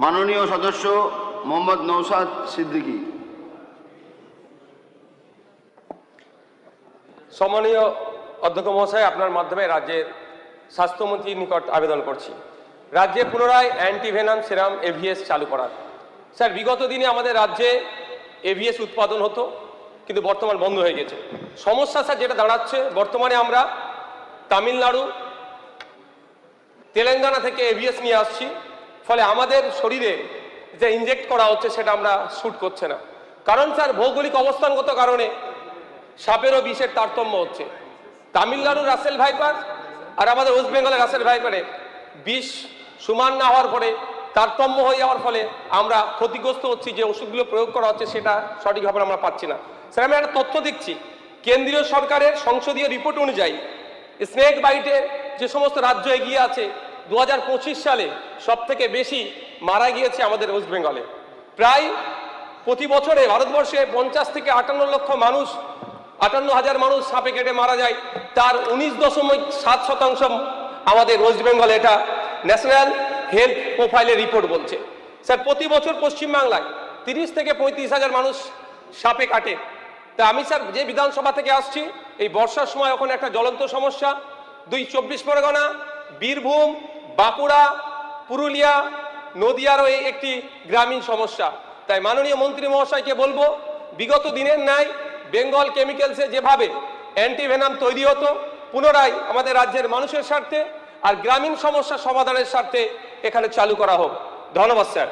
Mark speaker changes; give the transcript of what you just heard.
Speaker 1: মাননীয় সদস্য মোহাম্মদ নওশাদ সিদ্দিকী।
Speaker 2: সম্মানীয় অধ্যক্ষ মহাশয়, আপনার মাধ্যমে রাজ্যের স্বাস্থ্যমন্ত্রীর নিকট আবেদন করছি রাজ্যে পুনরায় অ্যান্টিভেনাম সেরাম এভিএস চালু করার। স্যার, বিগত দিনে আমাদের রাজ্যে এভিএস উৎপাদন হতো, কিন্তু বর্তমান বন্ধ হয়ে গেছে। সমস্যা স্যার যেটা দাঁড়াচ্ছে, বর্তমানে আমরা তামিলনাড়ু, তেলেঙ্গানা থেকে এভিএস নিয়ে আসছি, ফলে আমাদের শরীরে যে ইনজেক্ট করা হচ্ছে সেটা আমরা শ্যুট করছে না। কারণ স্যার, ভৌগোলিক অবস্থানগত কারণে সাপের ও বিষের তারতম্য হচ্ছে। তামিলনাড়ুর রাসেল ভাইপার আর আমাদের ওয়েস্ট বেঙ্গলের রাসেল ভাইপারে বিষ সমান না হওয়ার পরে তারতম্য হয়ে যাওয়ার ফলে আমরা ক্ষতিগ্রস্ত হচ্ছি। যে ওষুধগুলো প্রয়োগ করা হচ্ছে সেটা সঠিকভাবে আমরা পাচ্ছি না। স্যার, আমি একটা তথ্য দেখছি, কেন্দ্রীয় সরকারের সংসদীয় রিপোর্ট অনুযায়ী স্নেক বাইটে যে সমস্ত রাজ্য এগিয়ে আছে, 2025 সালে সব থেকে বেশি মারা গিয়েছে আমাদের ওয়েস্ট বেঙ্গলে। প্রায় প্রতি বছরে ভারতবর্ষে 50 থেকে 58,000 মানুষ সাপে কেটে মারা যায়, তার 19.7% আমাদের ওয়েস্ট বেঙ্গলে। এটা ন্যাশনাল হেলথ প্রোফাইলের রিপোর্ট বলছে। স্যার, প্রতি বছর পশ্চিমবাংলায় 30 থেকে 35,000 মানুষ সাপে কাটে। তা আমি স্যার যে বিধানসভা থেকে আসছি, এই বর্ষার সময় ওখানে একটা জ্বলন্ত সমস্যা। 24 পরগনা, বীরভূম, বাঁকুড়া, পুরুলিয়া, নদিয়ারও এই একটি গ্রামীণ সমস্যা। তাই মাননীয় মন্ত্রী মহাশয়কে বলবো, বিগত দিনের ন্যায় বেঙ্গল কেমিক্যালসে যেভাবে অ্যান্টিভেনাম তৈরি হতো, পুনরায় আমাদের রাজ্যের মানুষের স্বার্থে আর গ্রামীণ সমস্যা সমাধানের স্বার্থে এখানে চালু করা হোক। ধন্যবাদ স্যার।